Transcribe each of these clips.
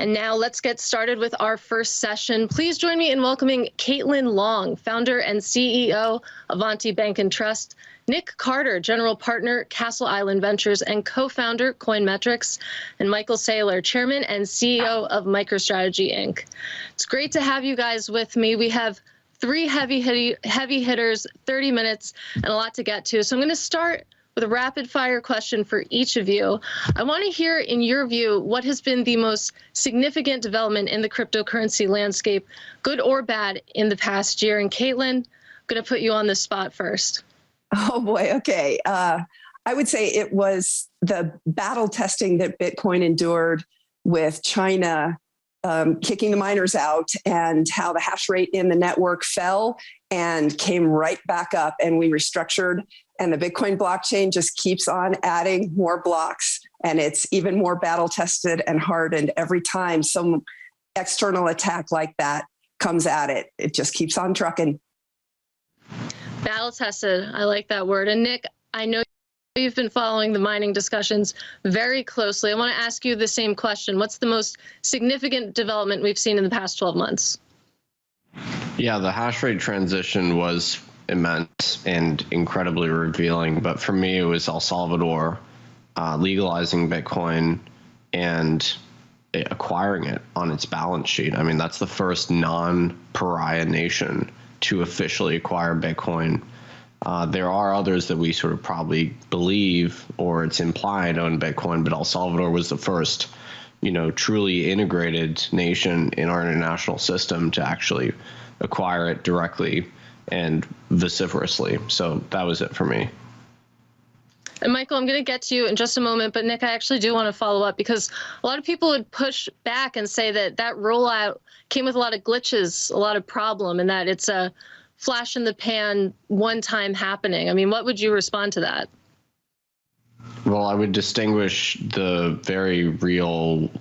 And now let's get started with our first session. Please join me in welcoming Caitlin Long, founder and CEO, Avanti Bank Trust, Nic Carter, general partner, Castle Island Ventures, and co-founder, Metrics, and Michael Saylor, chairman and CEO of MicroStrategy, Inc. It's great to have you guys with me. We have three heavy hitters, 30 minutes, and a lot to get to. So I'm going to start with a rapid fire question for each of you. I want to hear, in your view, what has been the most significant development in the cryptocurrency landscape, good or bad, in the past year. And Caitlin, I'm going to put you on the spot first. Oh boy, okay. I would say it was the battle testing that Bitcoin endured with China kicking the miners out, and how the hash rate in the network fell and came right back up, and we restructured, and the Bitcoin blockchain just keeps on adding more blocks, and it's even more battle tested and hardened every time some external attack like that comes at it. It just keeps on trucking. Battle tested, I like that word. And Nic, I know you've been following the mining discussions very closely. I want to ask you the same question. What's the most significant development we've seen in the past 12 months? Yeah, the hash rate transition was immense and incredibly revealing. But for me, it was El Salvador legalizing Bitcoin and acquiring it on its balance sheet. I mean, that's the first non-pariah nation to officially acquire Bitcoin. There are others that we sort of probably believe, or it's implied, own Bitcoin, but El Salvador was the first, truly integrated nation in our international system to actually acquire it directly and vociferously. So that was it for me. And Michael, I'm going to get to you in just a moment, but Nic, I actually do want to follow up, because a lot of people would push back and say that that rollout came with a lot of glitches, a lot of problem, and that it's a flash in the pan, one-time happening. I mean, what would you respond to that? Well, I would distinguish the very real,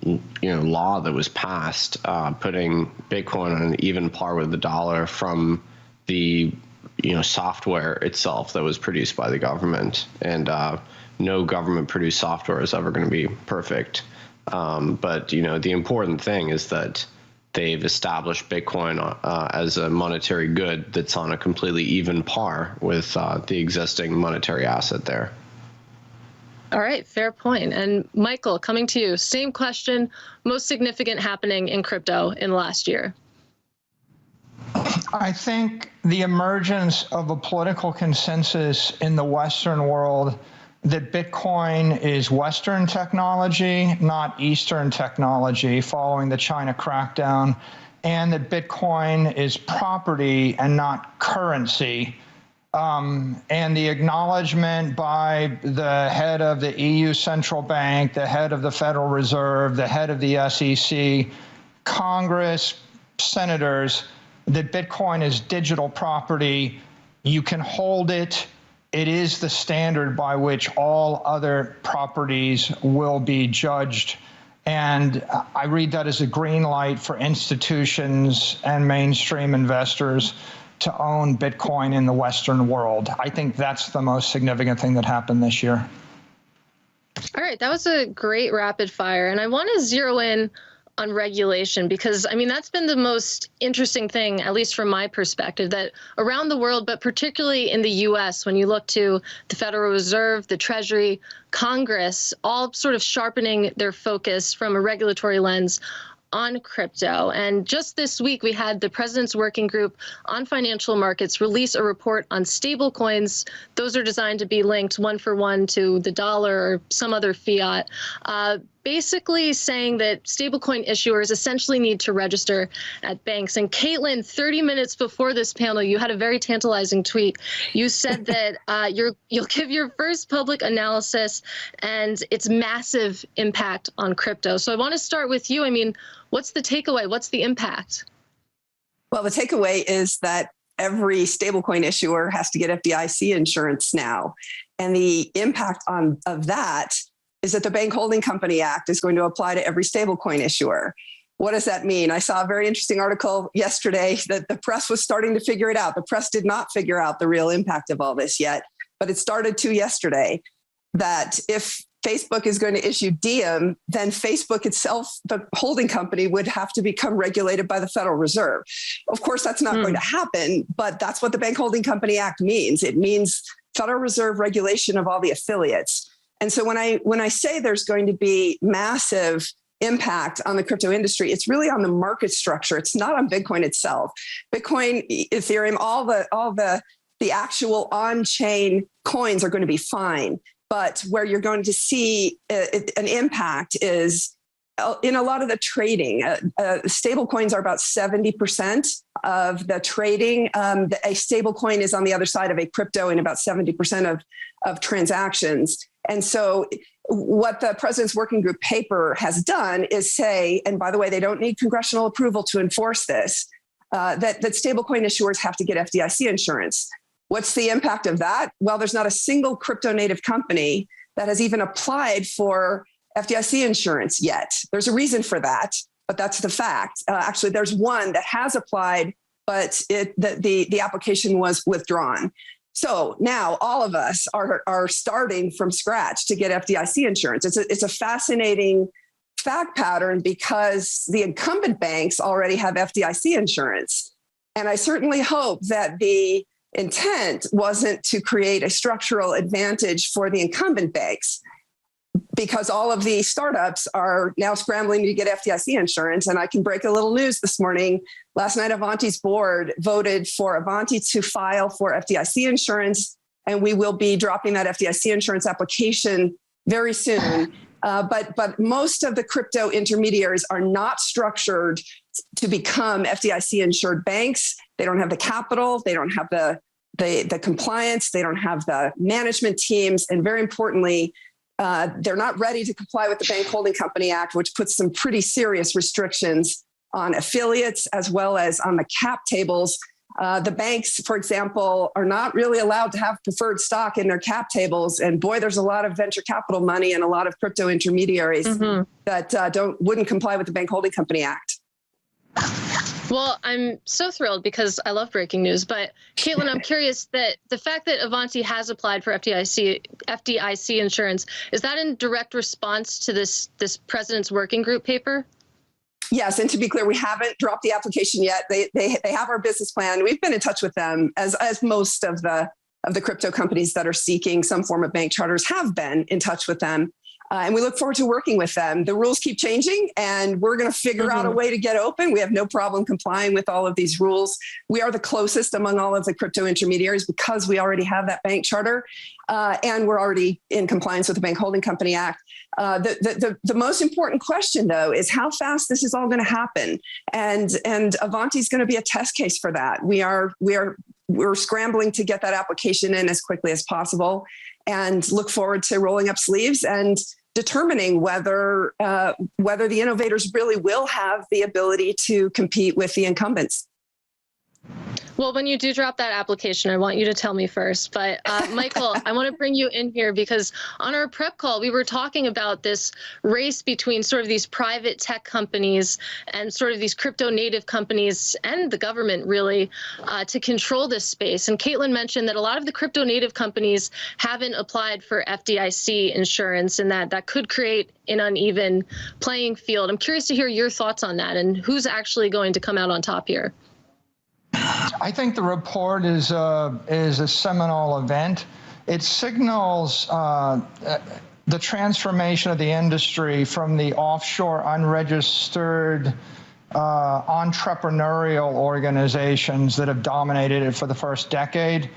law that was passed, putting Bitcoin on an even par with the dollar, from the software itself that was produced by the government. And no government-produced software is ever going to be perfect. But the important thing is that they've established Bitcoin as a monetary good that's on a completely even par with the existing monetary asset there. All right, fair point. And Michael, coming to you, same question, most significant happening in crypto in the last year? I think the emergence of a political consensus in the Western world that Bitcoin is Western technology, not Eastern technology, following the China crackdown, and that Bitcoin is property and not currency. And the acknowledgement by the head of the EU Central Bank, the head of the Federal Reserve, the head of the SEC, Congress, senators, that Bitcoin is digital property. You can hold it. It is the standard by which all other properties will be judged. And I read that as a green light for institutions and mainstream investors to own Bitcoin in the Western world. I think that's the most significant thing that happened this year. All right, that was a great rapid fire. And I want to zero in on regulation, because I mean, that's been the most interesting thing, at least from my perspective, that around the world, but particularly in the US, when you look to the Federal Reserve, the Treasury, Congress, all sort of sharpening their focus from a regulatory lens on crypto. And just this week, we had the President's Working Group on Financial Markets release a report on stablecoins. Those are designed to be linked one for one to the dollar or some other fiat, basically saying that stablecoin issuers essentially need to register at banks. And Caitlin, 30 minutes before this panel, you had a very tantalizing tweet. You said that you'll give your first public analysis and its massive impact on crypto. So I want to start with you. I mean, what's the takeaway? What's the impact? Well, the takeaway is that every stablecoin issuer has to get FDIC insurance now. And the impact of that is that the Bank Holding Company Act is going to apply to every stablecoin issuer. What does that mean? I saw a very interesting article yesterday that the press was starting to figure it out. The press did not figure out the real impact of all this yet, but it started to yesterday, that if Facebook is going to issue Diem, then Facebook itself, the holding company, would have to become regulated by the Federal Reserve. Of course, that's not going to happen, but that's what the Bank Holding Company Act means. It means Federal Reserve regulation of all the affiliates. And so when I say there's going to be massive impact on the crypto industry, it's really on the market structure. It's not on Bitcoin itself. Bitcoin, Ethereum, all the actual on-chain coins are going to be fine. But where you're going to see an impact is in a lot of the trading. Stable coins are about 70% of the trading. A stable coin is on the other side of a crypto in about 70% of transactions. And so what the President's Working Group paper has done is say, and by the way, they don't need congressional approval to enforce this, that stablecoin issuers have to get FDIC insurance. What's the impact of that? Well, there's not a single crypto native company that has even applied for FDIC insurance yet. There's a reason for that, but that's the fact. Actually, there's one that has applied, but the application was withdrawn. So now all of us are starting from scratch to get FDIC insurance. It's a fascinating fact pattern because the incumbent banks already have FDIC insurance. And I certainly hope that the intent wasn't to create a structural advantage for the incumbent banks, because all of the startups are now scrambling to get FDIC insurance. And I can break a little news this morning. Last night, Avanti's board voted for Avanti to file for FDIC insurance, and we will be dropping that FDIC insurance application very soon. But most of the crypto intermediaries are not structured to become FDIC insured banks. They don't have the capital. They don't have the compliance. They don't have the management teams. And very importantly, they're not ready to comply with the Bank Holding Company Act, which puts some pretty serious restrictions on affiliates as well as on the cap tables. The banks, for example, are not really allowed to have preferred stock in their cap tables. And boy, there's a lot of venture capital money and a lot of crypto intermediaries that wouldn't comply with the Bank Holding Company Act. Well, I'm so thrilled because I love breaking news. But Caitlin, I'm curious that the fact that Avanti has applied for FDIC insurance, is that in direct response to this President's Working Group paper? Yes, and to be clear, we haven't dropped the application yet. They have our business plan. We've been in touch with them, as most of the crypto companies that are seeking some form of bank charters have been in touch with them. And we look forward to working with them. The rules keep changing, and we're going to figure out a way to get open. We have no problem complying with all of these rules. We are the closest among all of the crypto intermediaries because we already have that bank charter, and we're already in compliance with the Bank Holding Company Act. The most important question, though, is how fast this is all going to happen. And Avanti is going to be a test case for that. We're scrambling to get that application in as quickly as possible, and look forward to rolling up sleeves and determining whether the innovators really will have the ability to compete with the incumbents. Well, when you do drop that application, I want you to tell me first. But Michael, I want to bring you in here because on our prep call, we were talking about this race between sort of these private tech companies and sort of these crypto native companies and the government really to control this space. And Caitlin mentioned that a lot of the crypto native companies haven't applied for FDIC insurance, and that could create an uneven playing field. I'm curious to hear your thoughts on that and who's actually going to come out on top here. I think the report is a seminal event. It signals the transformation of the industry from the offshore, unregistered, entrepreneurial organizations that have dominated it for the first decade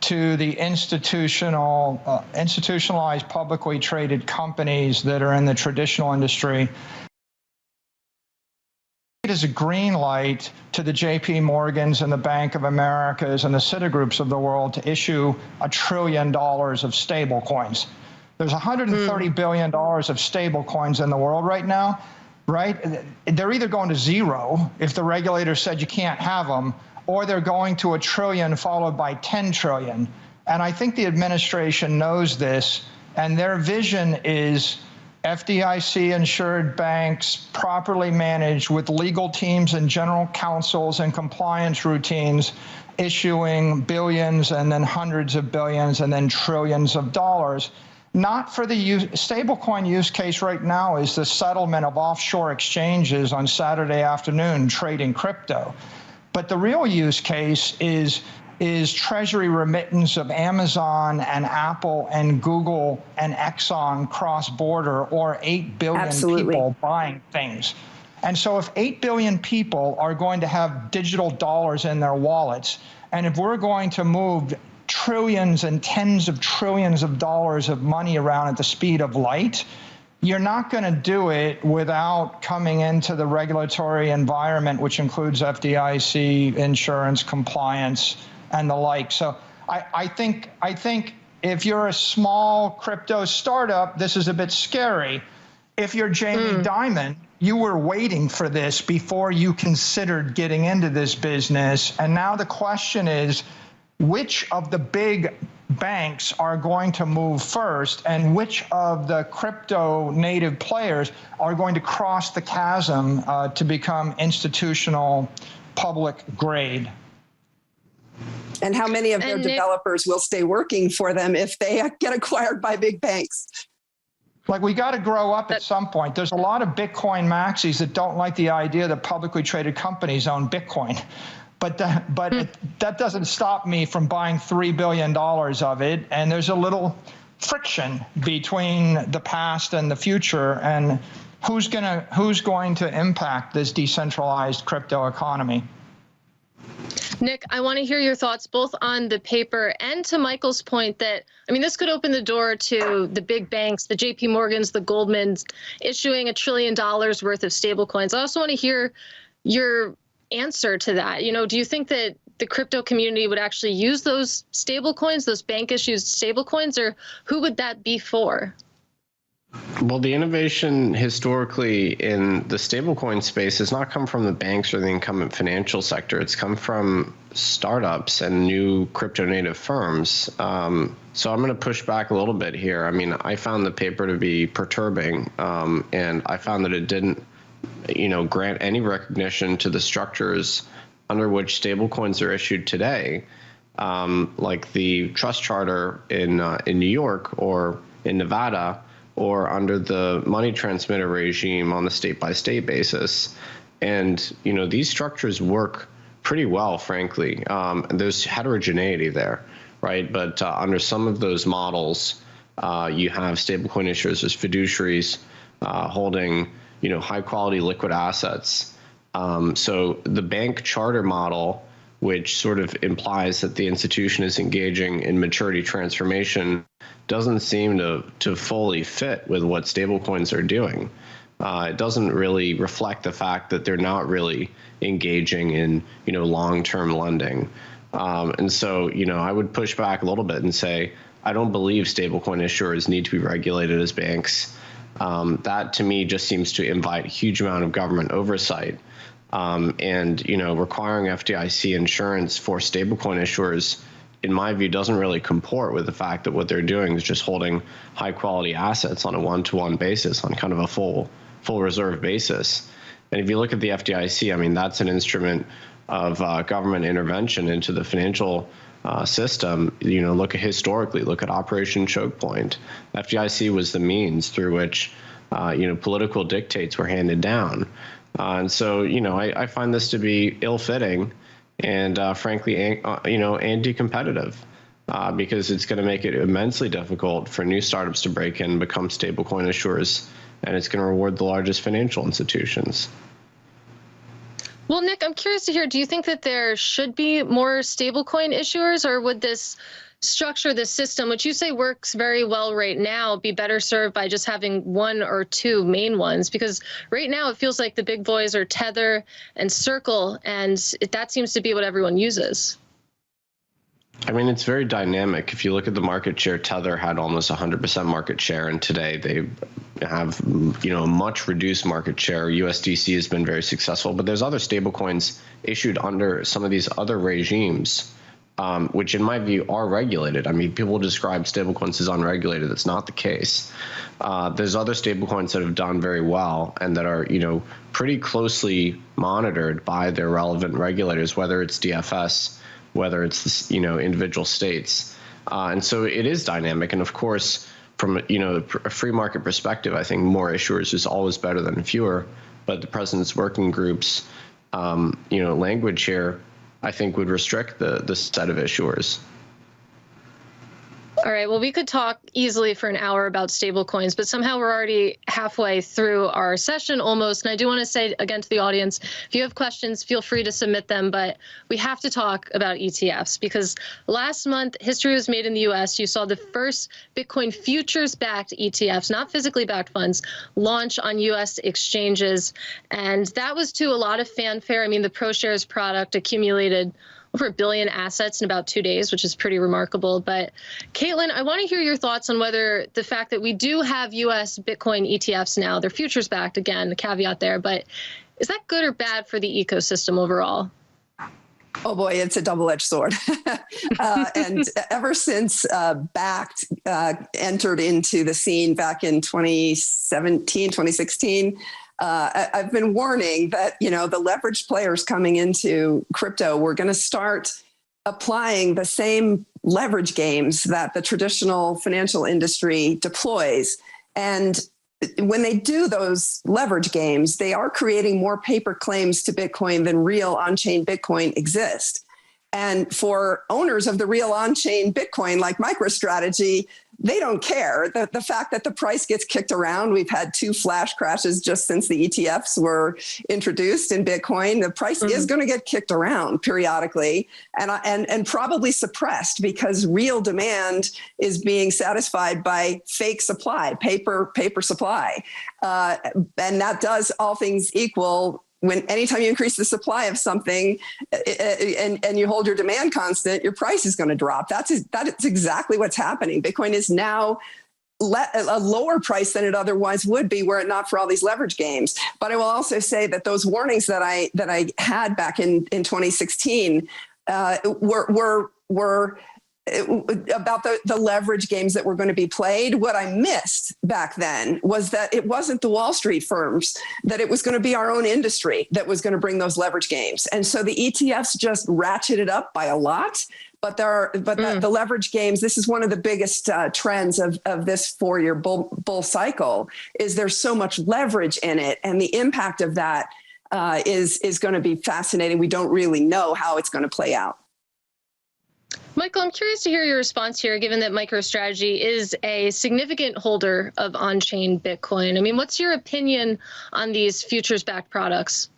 to the institutionalized, publicly traded companies that are in the traditional industry. It is a green light to the JP Morgans and the Bank of Americas and the Citigroups of the world to issue $1 trillion of stable coins. There's $130 billion of stable coins in the world right now, right? They're either going to zero if the regulator said you can't have them, or they're going to $1 trillion followed by 10 trillion. And I think the administration knows this, and their vision is FDIC-insured banks, properly managed with legal teams and general counsels and compliance routines, issuing billions and then hundreds of billions and then trillions of dollars. not for the stablecoin use case right now is the settlement of offshore exchanges on Saturday afternoon trading crypto. But the real use case is treasury remittance of Amazon and Apple and Google and Exxon cross-border, or 8 billion people buying things. And so if 8 billion people are going to have digital dollars in their wallets, and if we're going to move trillions and tens of trillions of dollars of money around at the speed of light, you're not going to do it without coming into the regulatory environment, which includes FDIC, insurance, compliance, and the like. So I think if you're a small crypto startup, this is a bit scary. If you're Jamie Dimon, you were waiting for this before you considered getting into this business. And now the question is, which of the big banks are going to move first, and which of the crypto native players are going to cross the chasm to become institutional public grade? And how many of their developers will stay working for them if they get acquired by big banks? Like, we got to grow up at some point. There's a lot of Bitcoin maxis that don't like the idea that publicly traded companies own Bitcoin. But that doesn't stop me from buying $3 billion of it. And there's a little friction between the past and the future, and who's going to impact this decentralized crypto economy. Nic, I want to hear your thoughts both on the paper and to Michael's point that, I mean, this could open the door to the big banks, the JP Morgans, the Goldmans, issuing $1 trillion worth of stablecoins. I also want to hear your answer to that. You know, do you think that the crypto community would actually use those stablecoins, those bank-issued stablecoins, or who would that be for? Well, the innovation historically in the stablecoin space has not come from the banks or the incumbent financial sector. It's come from startups and new crypto native firms. So I'm going to push back a little bit here. I mean, I found the paper to be perturbing, and I found that it didn't, grant any recognition to the structures under which stablecoins are issued today, like the trust charter in New York or in Nevada, or under the money transmitter regime on the state-by-state basis. And, these structures work pretty well, frankly. There's heterogeneity there, right? But under some of those models, you have stablecoin issuers as fiduciaries holding, high-quality liquid assets. So the bank charter model, which sort of implies that the institution is engaging in maturity transformation, doesn't seem to fully fit with what stablecoins are doing. It doesn't really reflect the fact that they're not really engaging in, long-term lending. And so, I would push back a little bit and say, I don't believe stablecoin issuers need to be regulated as banks. That to me just seems to invite a huge amount of government oversight. And, requiring FDIC insurance for stablecoin issuers, in my view, doesn't really comport with the fact that what they're doing is just holding high quality assets on a one-to-one basis, on kind of a full reserve basis. And if you look at the FDIC, I mean, that's an instrument of government intervention into the financial system. Look at Operation Choke Point. FDIC was the means through which, political dictates were handed down. And so, I find this to be ill-fitting and, frankly, anti-competitive, because it's going to make it immensely difficult for new startups to break in and become stablecoin issuers, and it's going to reward the largest financial institutions. Well, Nic, I'm curious to hear, do you think that there should be more stablecoin issuers, or would this structure, this system, which you say works very well right now, be better served by just having one or two main ones? Because right now it feels like the big boys are Tether and Circle, and that seems to be what everyone uses. I mean, it's very dynamic. If you look at the market share, Tether had almost 100% market share, and today they have, a much reduced market share. USDC has been very successful, but there's other stablecoins issued under some of these other regimes, which in my view are regulated. I mean, people describe stablecoins as unregulated. That's not the case. There's other stablecoins that have done very well and that are, pretty closely monitored by their relevant regulators, whether it's DFS, whether it's, individual states. And so it is dynamic. And of course, from a free market perspective, I think more issuers is always better than fewer. But the president's working groups, language here, I think would restrict the set of issuers. All right, well, we could talk easily for an hour about stablecoins, but somehow we're already halfway through our session almost. And I do want to say again to the audience, if you have questions, feel free to submit them. But we have to talk about ETFs because last month, history was made in the US. You saw the first Bitcoin futures-backed ETFs, not physically backed funds, launch on US exchanges. And that was to a lot of fanfare. I mean, the ProShares product accumulated over $1 billion assets in about 2 days, which is pretty remarkable. But Caitlin, I want to hear your thoughts on whether the fact that we do have US Bitcoin ETFs now, they're futures backed, again, the caveat there, but is that good or bad for the ecosystem overall? Oh boy, it's a double-edged sword. And ever since Backed entered into the scene back in 2017, 2016, I've been warning that, the leveraged players coming into crypto, we're going to start applying the same leverage games that the traditional financial industry deploys. And when they do those leverage games, they are creating more paper claims to Bitcoin than real on-chain Bitcoin exist. And for owners of the real on-chain Bitcoin like MicroStrategy, they don't care. The fact that the price gets kicked around, we've had 2 flash crashes just since the ETFs were introduced in Bitcoin. The price is going to get kicked around periodically and probably suppressed because real demand is being satisfied by fake supply, paper supply. And that does, all things equal, anytime you increase the supply of something and you hold your demand constant, your price is going to drop. That is exactly what's happening. Bitcoin is now a lower price than it otherwise would be were it not for all these leverage games. But I will also say that those warnings that I had back in 2016 were about the leverage games that were going to be played. What I missed back then was that it wasn't the Wall Street firms, that it was going to be our own industry that was going to bring those leverage games. And so the ETFs just ratcheted up by a lot. But the leverage games, this is one of the biggest trends of this 4-year bull cycle, is there's so much leverage in it. And the impact of that is going to be fascinating. We don't really know how it's going to play out. Michael, I'm curious to hear your response here, given that MicroStrategy is a significant holder of on-chain Bitcoin. I mean, what's your opinion on these futures-backed products?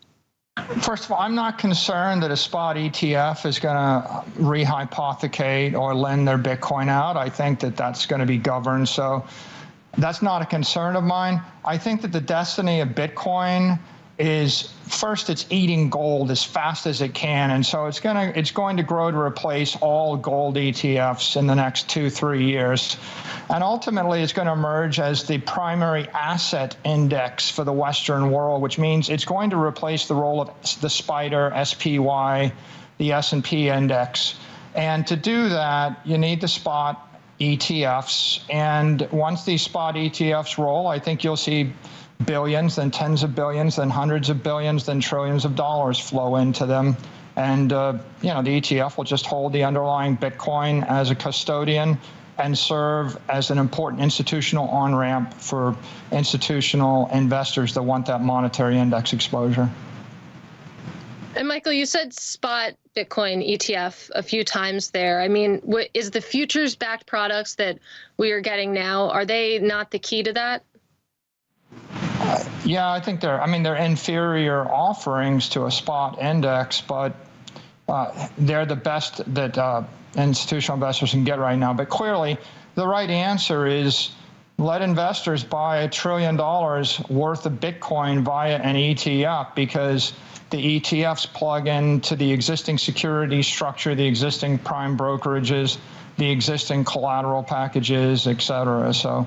First of all, I'm not concerned that a spot ETF is going to rehypothecate or lend their Bitcoin out. I think that that's going to be governed. So that's not a concern of mine. I think that the destiny of Bitcoin is, first, it's eating gold as fast as it can, and so it's going to grow to replace all gold ETFs in the next 2-3 years, and ultimately it's going to emerge as the primary asset index for the Western world, which means it's going to replace the role of the SPDR, SPY, the S&P index, and to do that you need the spot ETFs, and once these spot ETFs roll, I think you'll see billions, then tens of billions, then hundreds of billions, then trillions of dollars flow into them. And, the ETF will just hold the underlying Bitcoin as a custodian and serve as an important institutional on-ramp for institutional investors that want that monetary index exposure. And Michael, you said spot Bitcoin ETF a few times there. I mean, is the futures-backed products that we are getting now, are they not the key to that? Yeah, I think they're inferior offerings to a spot index, but they're the best that institutional investors can get right now. But clearly, the right answer is let investors buy $1 trillion worth of Bitcoin via an ETF, because the ETFs plug into the existing security structure, the existing prime brokerages, the existing collateral packages, et cetera. So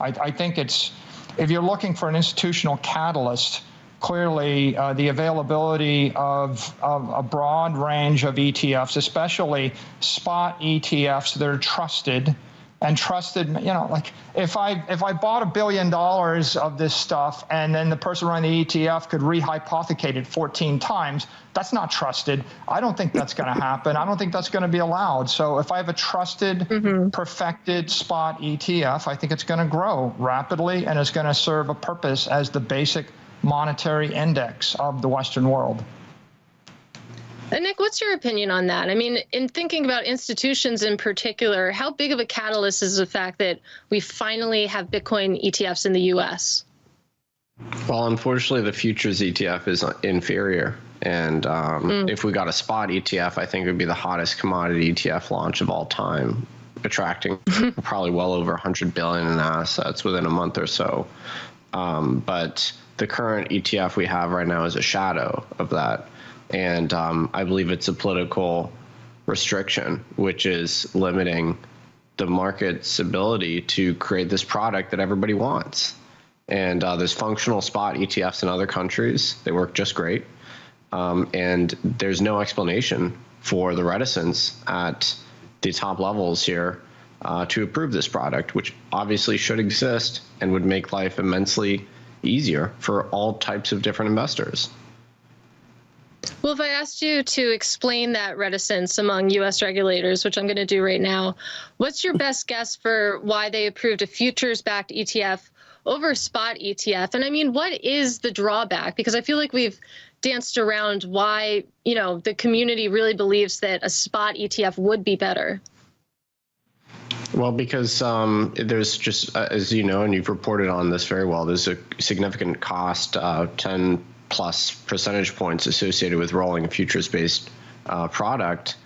I think it's, if you're looking for an institutional catalyst, clearly the availability of a broad range of ETFs, especially spot ETFs that are trusted, and trusted, like if I bought $1 billion of this stuff and then the person running the ETF could rehypothecate it 14 times, that's not trusted. I don't think that's going to happen. I don't think that's going to be allowed. So if I have a trusted, perfected spot ETF, I think it's going to grow rapidly and it's going to serve a purpose as the basic monetary index of the Western world. And Nic, what's your opinion on that? I mean, in thinking about institutions in particular, how big of a catalyst is the fact that we finally have Bitcoin ETFs in the U.S.? Well, unfortunately, the futures ETF is inferior. And if we got a spot ETF, I think it would be the hottest commodity ETF launch of all time, attracting probably well over 100 billion in assets within a month or so. But the current ETF we have right now is a shadow of that. And I believe it's a political restriction, which is limiting the market's ability to create this product that everybody wants. And there's functional spot ETFs in other countries. They work just great. And there's no explanation for the reticence at the top levels here to approve this product, which obviously should exist and would make life immensely easier for all types of different investors. Well, if I asked you to explain that reticence among U.S. regulators, which I'm going to do right now, what's your best guess for why they approved a futures-backed ETF over a spot ETF? And I mean, what is the drawback? Because I feel like we've danced around why, the community really believes that a spot ETF would be better. Well, because there's just, as you know, and you've reported on this very well, there's a significant cost, 10 plus percentage points associated with rolling a futures-based product,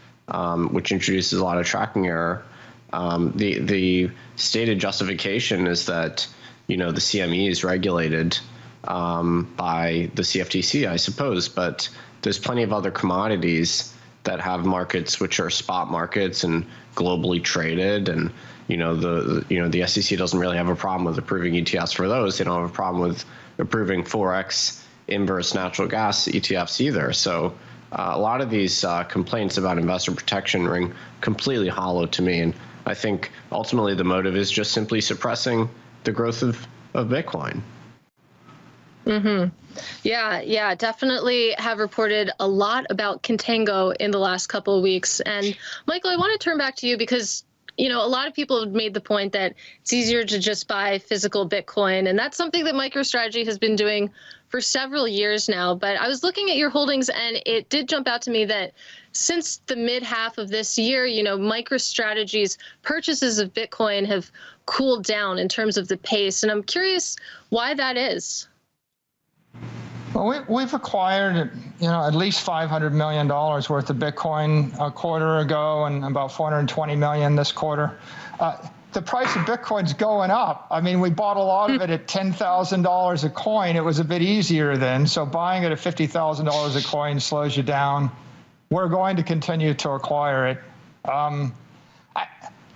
which introduces a lot of tracking error. The stated justification is that, the CME is regulated by the CFTC, I suppose, but there's plenty of other commodities that have markets which are spot markets and globally traded, and the SEC doesn't really have a problem with approving ETFs for those. They don't have a problem with approving Forex inverse natural gas ETFs either. So a lot of these complaints about investor protection ring completely hollow to me, and I think ultimately the motive is just simply suppressing the growth of Bitcoin. Yeah, definitely have reported a lot about contango in the last couple of weeks. And Michael, I want to turn back to you because, a lot of people have made the point that it's easier to just buy physical Bitcoin. And that's something that MicroStrategy has been doing for several years now. But I was looking at your holdings and it did jump out to me that since the mid half of this year, MicroStrategy's purchases of Bitcoin have cooled down in terms of the pace. And I'm curious why that is. Well, we've acquired, at least $500 million worth of Bitcoin a quarter ago and about 420 million this quarter. The price of Bitcoin's going up. I mean, we bought a lot of it at $10,000 a coin. It was a bit easier then. So buying it at $50,000 a coin slows you down. We're going to continue to acquire it.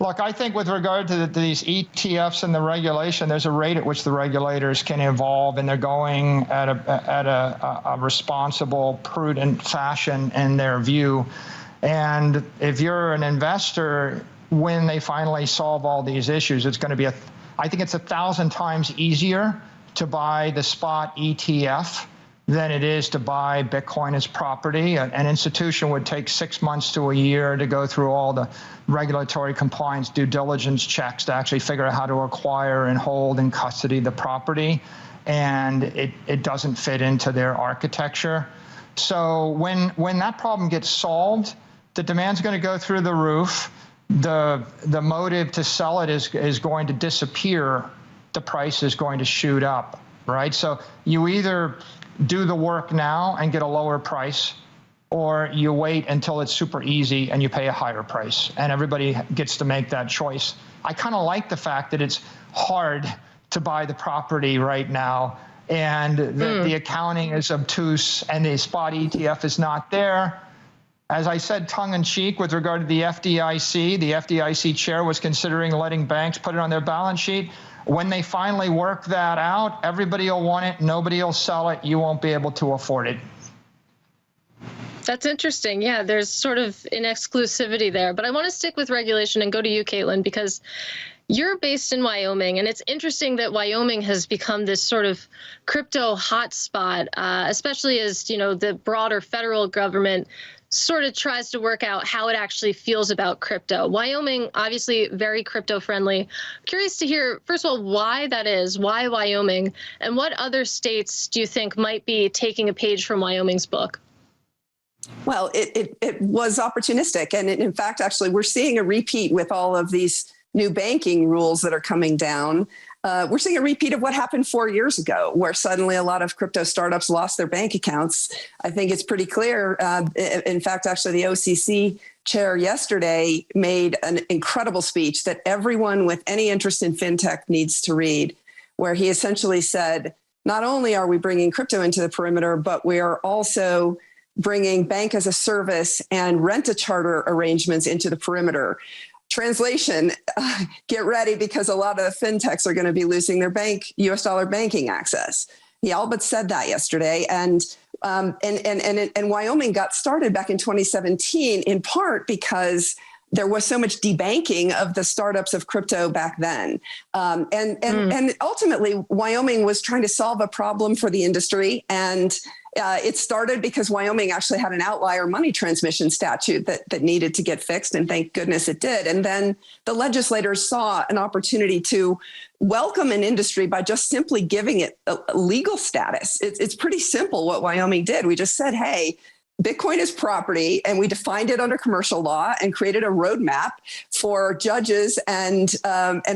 Look, I think with regard to these ETFs and the regulation, there's a rate at which the regulators can evolve, and they're going at a responsible, prudent fashion in their view. And if you're an investor, when they finally solve all these issues, it's going to be I think it's 1,000 times easier to buy the spot ETF than it is to buy Bitcoin as property. An institution would take 6 months to a year to go through all the regulatory compliance due diligence checks to actually figure out how to acquire and hold in custody the property, and it doesn't fit into their architecture. So when that problem gets solved, the demand's going to go through the roof. The motive to sell it is going to disappear. The price is going to shoot up, right? So you either do the work now and get a lower price, or you wait until it's super easy and you pay a higher price, and everybody gets to make that choice. I kind of like the fact that it's hard to buy the property right now, and the accounting is obtuse, and the spot ETF is not there. As I said, tongue-in-cheek, with regard to the FDIC chair was considering letting banks put it on their balance sheet. When they finally work that out, everybody will want it, nobody will sell it, you won't be able to afford it. That's interesting. Yeah, there's sort of an exclusivity there. But I want to stick with regulation and go to you, Caitlin, because you're based in Wyoming, and it's interesting that Wyoming has become this sort of crypto hotspot, especially as, the broader federal government sort of tries to work out how it actually feels about crypto. Wyoming, obviously very crypto friendly. Curious to hear, first of all, why that is, why Wyoming, and what other states do you think might be taking a page from Wyoming's book? Well, it was opportunistic. And in fact, actually, we're seeing a repeat with all of these new banking rules that are coming down. We're seeing a repeat of what happened 4 years ago, where suddenly a lot of crypto startups lost their bank accounts. I think it's pretty clear. In fact, actually, the OCC chair yesterday made an incredible speech that everyone with any interest in fintech needs to read, where he essentially said, not only are we bringing crypto into the perimeter, but we are also bringing bank as a service and rent-a-charter arrangements into the perimeter. Translation, get ready, because a lot of the fintechs are going to be losing their US dollar banking access. He all but said that yesterday. And Wyoming got started back in 2017, in part because there was so much debanking of the startups of crypto back then. And ultimately, Wyoming was trying to solve a problem for the industry. And it started because Wyoming actually had an outlier money transmission statute that needed to get fixed, and thank goodness it did. And then the legislators saw an opportunity to welcome an industry by just simply giving it a legal status. It's pretty simple what Wyoming did. We just said, hey, Bitcoin is property, and we defined it under commercial law and created a roadmap for judges and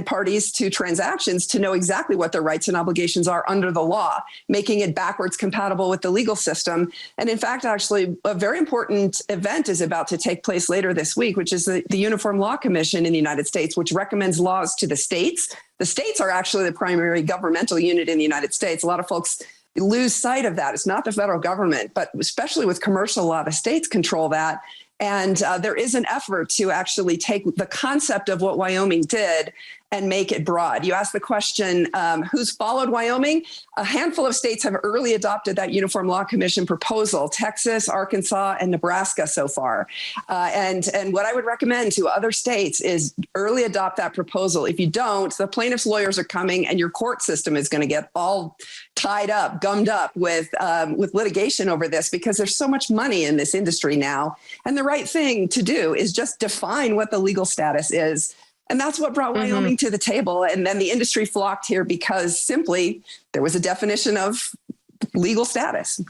parties to transactions to know exactly what their rights and obligations are under the law, making it backwards compatible with the legal system. And in fact, actually, a very important event is about to take place later this week, which is the Uniform Law Commission in the United States, which recommends laws to the states. The states are actually the primary governmental unit in the United States. A lot of folks lose sight of that. It's not the federal government, but especially with commercial law, the states control that. And there is an effort to actually take the concept of what Wyoming did and make it broad. You asked the question, who's followed Wyoming? A handful of states have early adopted that Uniform Law Commission proposal: Texas, Arkansas, and Nebraska so far. And what I would recommend to other states is early adopt that proposal. If you don't, the plaintiffs' lawyers are coming, and your court system is going to get all tied up, gummed up with litigation over this, because there's so much money in this industry now. And the right thing to do is just define what the legal status is. And that's what brought Wyoming to the table. And then the industry flocked here because simply there was a definition of legal status.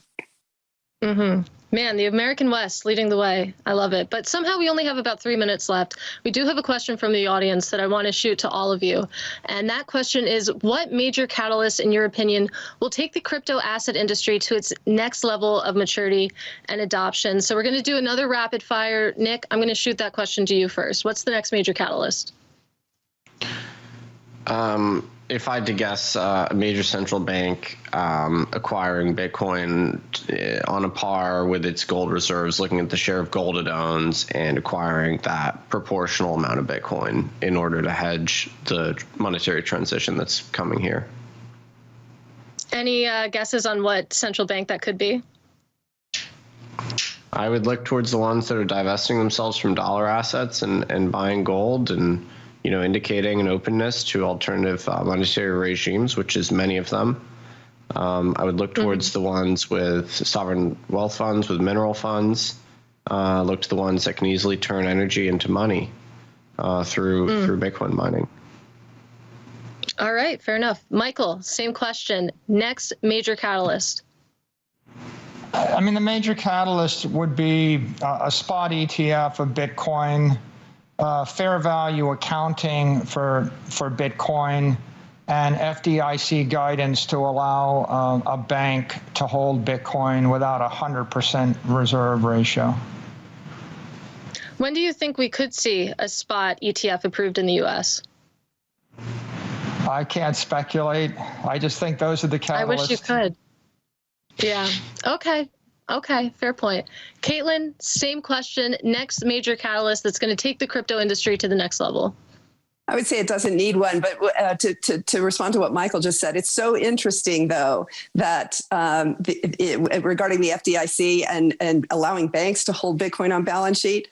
Man, the American West leading the way. I love it. But somehow we only have about 3 minutes left. We do have a question from the audience that I want to shoot to all of you. And that question is, what major catalyst, in your opinion, will take the crypto asset industry to its next level of maturity and adoption? So we're going to do another rapid fire. Nic, I'm going to shoot that question to you first. What's the next major catalyst? If I had to guess, a major central bank acquiring Bitcoin on a par with its gold reserves, looking at the share of gold it owns and acquiring that proportional amount of Bitcoin in order to hedge the monetary transition that's coming here. Any guesses on what central bank that could be? I would look towards the ones that are divesting themselves from dollar assets and buying gold, and indicating an openness to alternative monetary regimes, which is many of them. I would look towards the ones with sovereign wealth funds, with mineral funds. Look to the ones that can easily turn energy into money through Bitcoin mining. All right, fair enough. Michael, same question. Next major catalyst. I mean, the major catalyst would be a spot ETF of Bitcoin, fair value accounting for Bitcoin, and FDIC guidance to allow a bank to hold Bitcoin without a 100% reserve ratio. When do you think we could see a spot ETF approved in the U.S.? I can't speculate. I just think those are the catalysts. I wish you could. Yeah. Okay, fair point. Caitlin, same question. Next major catalyst that's going to take the crypto industry to the next level. I would say it doesn't need one, but to respond to what Michael just said, it's so interesting, though, that regarding the FDIC and allowing banks to hold Bitcoin on balance sheet,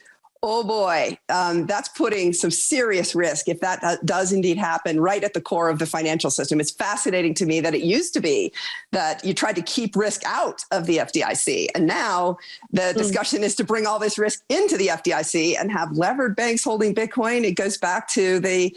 oh boy, that's putting some serious risk if that does indeed happen right at the core of the financial system. It's fascinating to me that it used to be that you tried to keep risk out of the FDIC. And now the discussion is to bring all this risk into the FDIC and have levered banks holding Bitcoin. It goes back to the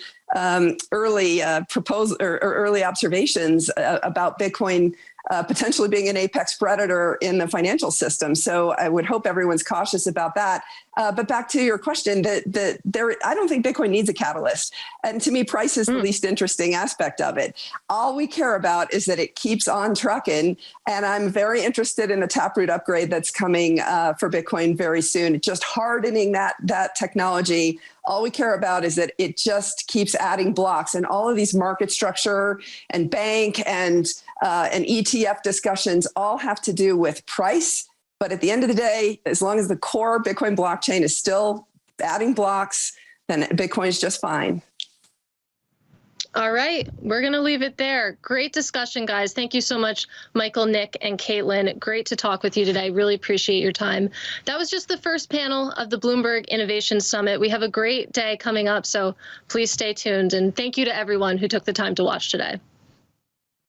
early proposal or early observations about Bitcoin potentially being an apex predator in the financial system. So I would hope everyone's cautious about that. But back to your question, I don't think Bitcoin needs a catalyst. And to me, price is the least interesting aspect of it. All we care about is that it keeps on trucking. And I'm very interested in the Taproot upgrade that's coming for Bitcoin very soon, just hardening that technology. All we care about is that it just keeps adding blocks, and all of these market structure and bank and ETF discussions all have to do with price. But at the end of the day, as long as the core Bitcoin blockchain is still adding blocks, then Bitcoin is just fine. All right, we're going to leave it there. Great discussion, guys. Thank you so much, Michael, Nick, and Caitlin. Great to talk with you today. Really appreciate your time. That was just the first panel of the Bloomberg Innovation Summit. We have a great day coming up, so please stay tuned. And thank you to everyone who took the time to watch today.